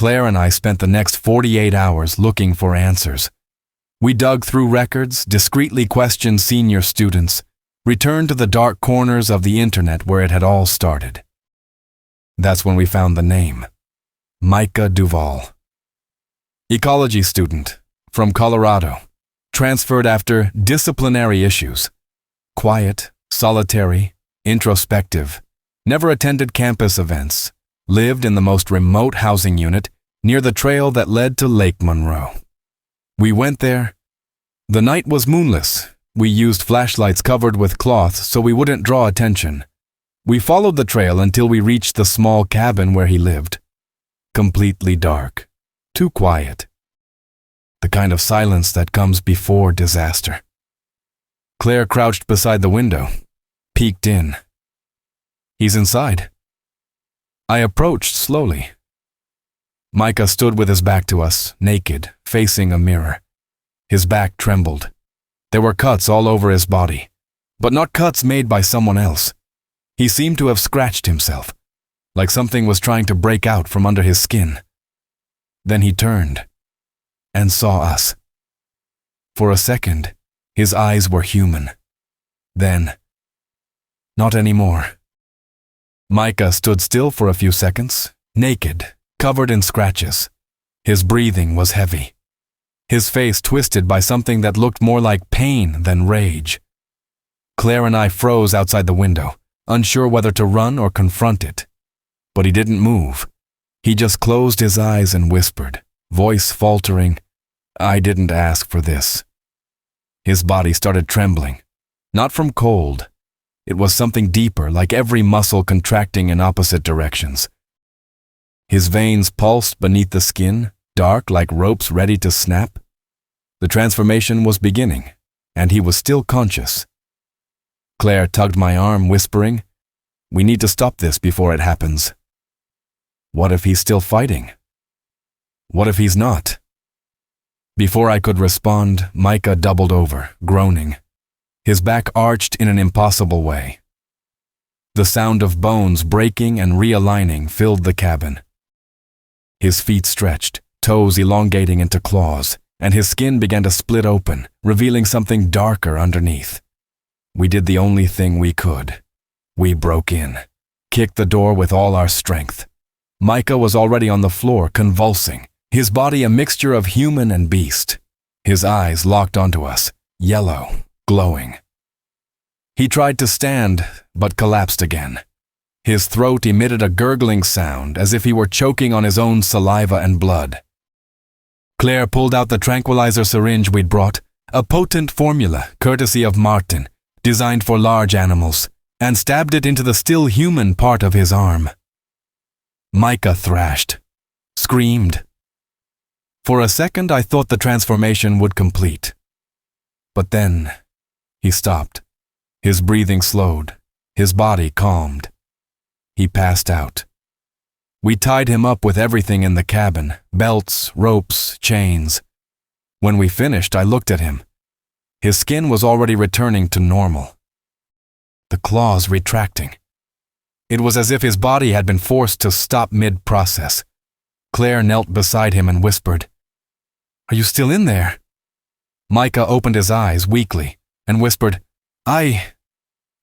Claire and I spent the next 48 hours looking for answers. We dug through records, discreetly questioned senior students, returned to the dark corners of the internet where it had all started. That's when we found the name, Micah Duvall. Ecology student, from Colorado, transferred after disciplinary issues. Quiet, solitary, introspective, never attended campus events, lived in the most remote housing unit near the trail that led to Lake Monroe. We went there. The night was moonless. We used flashlights covered with cloth so we wouldn't draw attention. We followed the trail until we reached the small cabin where he lived. Completely dark. Too quiet. The kind of silence that comes before disaster. Claire crouched beside the window, peeked in. He's inside. I approached slowly. Micah stood with his back to us, naked, facing a mirror. His back trembled. There were cuts all over his body, but not cuts made by someone else. He seemed to have scratched himself, like something was trying to break out from under his skin. Then he turned and saw us. For a second, his eyes were human. Then, not anymore. Micah stood still for a few seconds, naked, covered in scratches. His breathing was heavy. His face twisted by something that looked more like pain than rage. Claire and I froze outside the window, unsure whether to run or confront it. But he didn't move. He just closed his eyes and whispered, voice faltering, "I didn't ask for this." His body started trembling, not from cold. It was something deeper, like every muscle contracting in opposite directions. His veins pulsed beneath the skin, dark like ropes ready to snap. The transformation was beginning, and he was still conscious. Claire tugged my arm, whispering, "We need to stop this before it happens." What if he's still fighting? What if he's not? Before I could respond, Micah doubled over, groaning. His back arched in an impossible way. The sound of bones breaking and realigning filled the cabin. His feet stretched, toes elongating into claws, and his skin began to split open, revealing something darker underneath. We did the only thing we could. We broke in, kicked the door with all our strength. Micah was already on the floor, convulsing, his body a mixture of human and beast. His eyes locked onto us, yellow, glowing. He tried to stand, but collapsed again. His throat emitted a gurgling sound as if he were choking on his own saliva and blood. Claire pulled out the tranquilizer syringe we'd brought, a potent formula courtesy of Martin, designed for large animals, and stabbed it into the still human part of his arm. Micah thrashed, screamed. For a second I thought the transformation would complete. But then he stopped. His breathing slowed, his body calmed. He passed out. We tied him up with everything in the cabin, belts, ropes, chains. When we finished, I looked at him. His skin was already returning to normal. The claws retracting. It was as if his body had been forced to stop mid-process. Claire knelt beside him and whispered, "Are you still in there?" Micah opened his eyes weakly and whispered, "I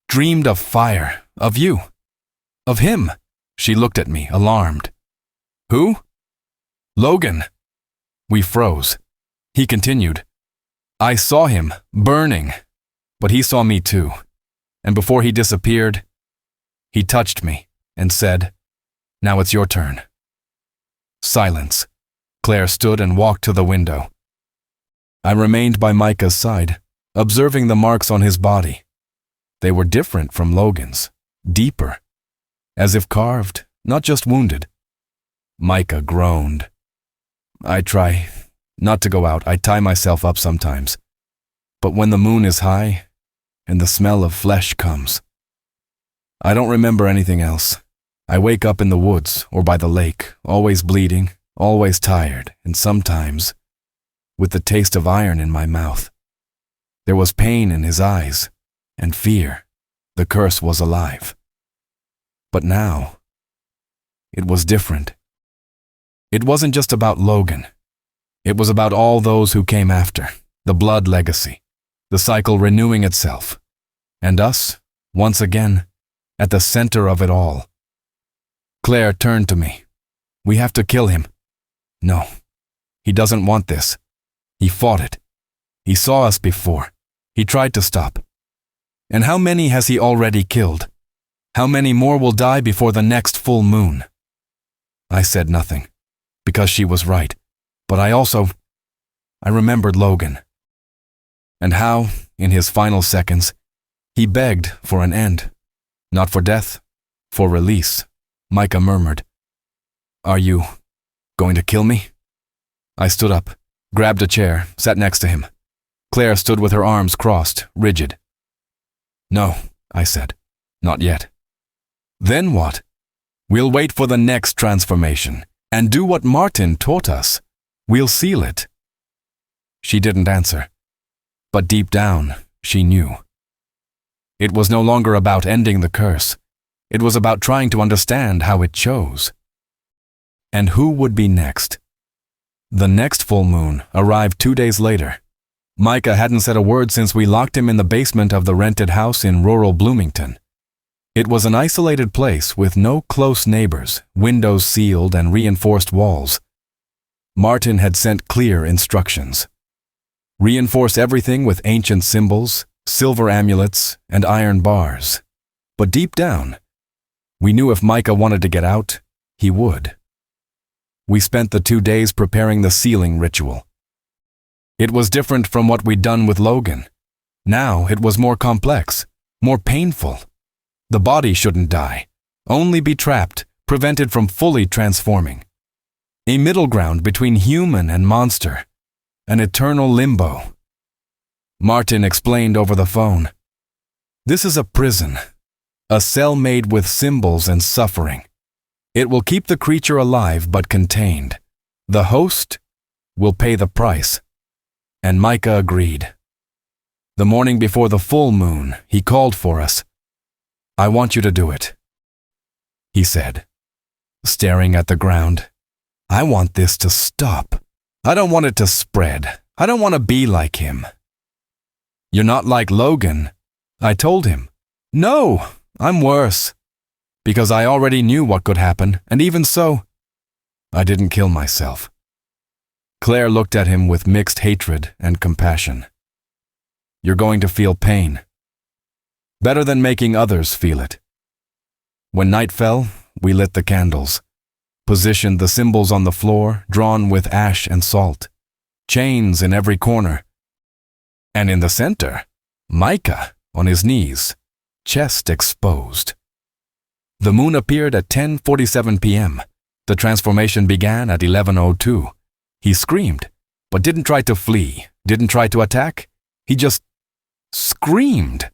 dreamed of fire, of you, of him." She looked at me, alarmed. "Who?" "Logan." We froze. He continued, "I saw him, burning, but he saw me too. And before he disappeared, he touched me and said, 'Now it's your turn.'" Silence. Claire stood and walked to the window. I remained by Micah's side, observing the marks on his body. They were different from Logan's, deeper, as if carved, not just wounded. Micah groaned. "I try not to go out. I tie myself up sometimes. But when the moon is high and the smell of flesh comes, I don't remember anything else. I wake up in the woods or by the lake, always bleeding, always tired, and sometimes with the taste of iron in my mouth." There was pain in his eyes and fear. The curse was alive. But now, it was different. It wasn't just about Logan. It was about all those who came after, the blood legacy, the cycle renewing itself, and us, once again, at the center of it all. Claire turned to me. We have to kill him. No, he doesn't want this. He fought it. He saw us before. He tried to stop. And how many has he already killed? How many more will die before the next full moon? I said nothing, because she was right, but I remembered Logan. And how, in his final seconds, he begged for an end. Not for death, for release. Micah murmured, "Are you going to kill me?" I stood up, grabbed a chair, sat next to him. Claire stood with her arms crossed, rigid. "No," I said, "not yet." "Then what?" "We'll wait for the next transformation and do what Martin taught us. We'll seal it." She didn't answer, but deep down, she knew. It was no longer about ending the curse. It was about trying to understand how it chose. And who would be next? The next full moon arrived 2 days later. Micah hadn't said a word since we locked him in the basement of the rented house in rural Bloomington. It was an isolated place with no close neighbors, windows sealed and reinforced walls. Martin had sent clear instructions. Reinforce everything with ancient symbols, silver amulets, and iron bars. But deep down, we knew if Micah wanted to get out, he would. We spent the 2 days preparing the sealing ritual. It was different from what we'd done with Logan. Now it was more complex, more painful. The body shouldn't die, only be trapped, prevented from fully transforming. A middle ground between human and monster, an eternal limbo. Martin explained over the phone. This is a prison, a cell made with symbols and suffering. It will keep the creature alive but contained. The host will pay the price. And Micah agreed. The morning before the full moon, he called for us. "I want you to do it," he said, staring at the ground. "I want this to stop. I don't want it to spread. I don't want to be like him." "You're not like Logan," I told him. "No, I'm worse." Because I already knew what could happen, and even so, I didn't kill myself. Claire looked at him with mixed hatred and compassion. "You're going to feel pain. Better than making others feel it." When night fell, we lit the candles, positioned the symbols on the floor, drawn with ash and salt, chains in every corner. And in the center, Micah on his knees, chest exposed. The moon appeared at 10:47 p.m. The transformation began at 11:02. He screamed, but didn't try to flee, didn't try to attack. He just screamed.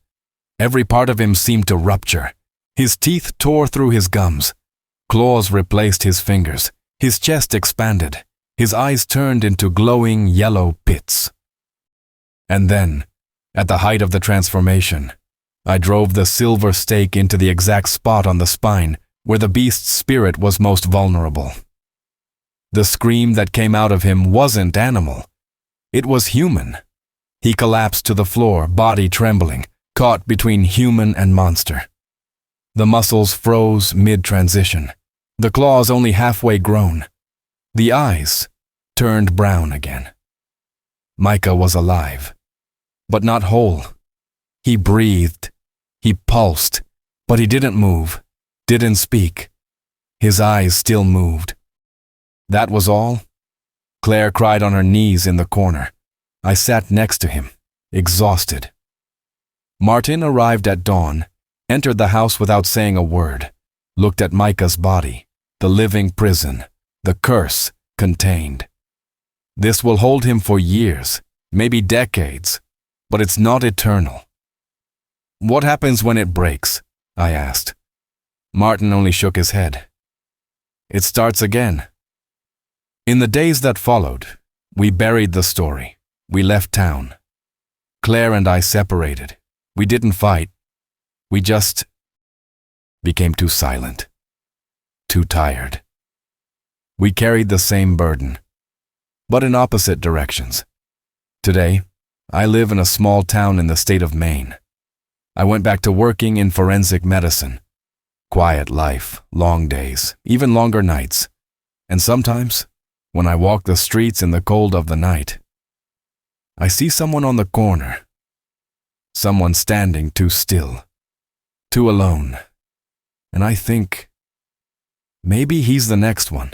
Every part of him seemed to rupture. His teeth tore through his gums. Claws replaced his fingers. His chest expanded. His eyes turned into glowing yellow pits. And then, at the height of the transformation, I drove the silver stake into the exact spot on the spine where the beast's spirit was most vulnerable. The scream that came out of him wasn't animal. It was human. He collapsed to the floor, body trembling, caught between human and monster. The muscles froze mid-transition, the claws only halfway grown. The eyes turned brown again. Micah was alive, but not whole. He breathed. He pulsed, but he didn't move, didn't speak. His eyes still moved. That was all. Claire cried on her knees in the corner. I sat next to him, exhausted. Martin arrived at dawn, entered the house without saying a word, looked at Micah's body, the living prison, the curse contained. This will hold him for years, maybe decades, but it's not eternal. "What happens when it breaks?" I asked. Martin only shook his head. "It starts again." In the days that followed, we buried the story. We left town. Claire and I separated. We didn't fight. We just became too silent, too tired. We carried the same burden, but in opposite directions. Today, I live in a small town in the state of Maine. I went back to working in forensic medicine. Quiet life, long days, even longer nights. And sometimes, when I walk the streets in the cold of the night, I see someone on the corner. Someone standing too still, too alone. And I think, maybe he's the next one.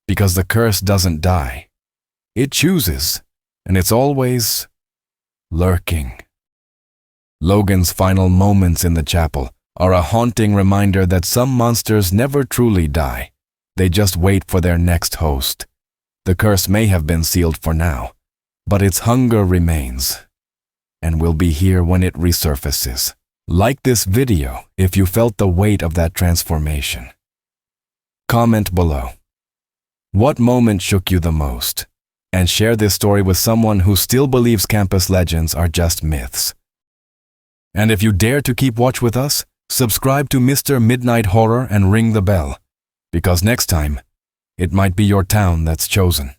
Because the curse doesn't die. It chooses, and it's always lurking. Logan's final moments in the chapel are a haunting reminder that some monsters never truly die. They just wait for their next host. The curse may have been sealed for now, but its hunger remains, and will be here when it resurfaces. Like this video if you felt the weight of that transformation. Comment below. What moment shook you the most? And share this story with someone who still believes campus legends are just myths. And if you dare to keep watch with us, subscribe to Mr. Midnight Horror and ring the bell, because next time, it might be your town that's chosen.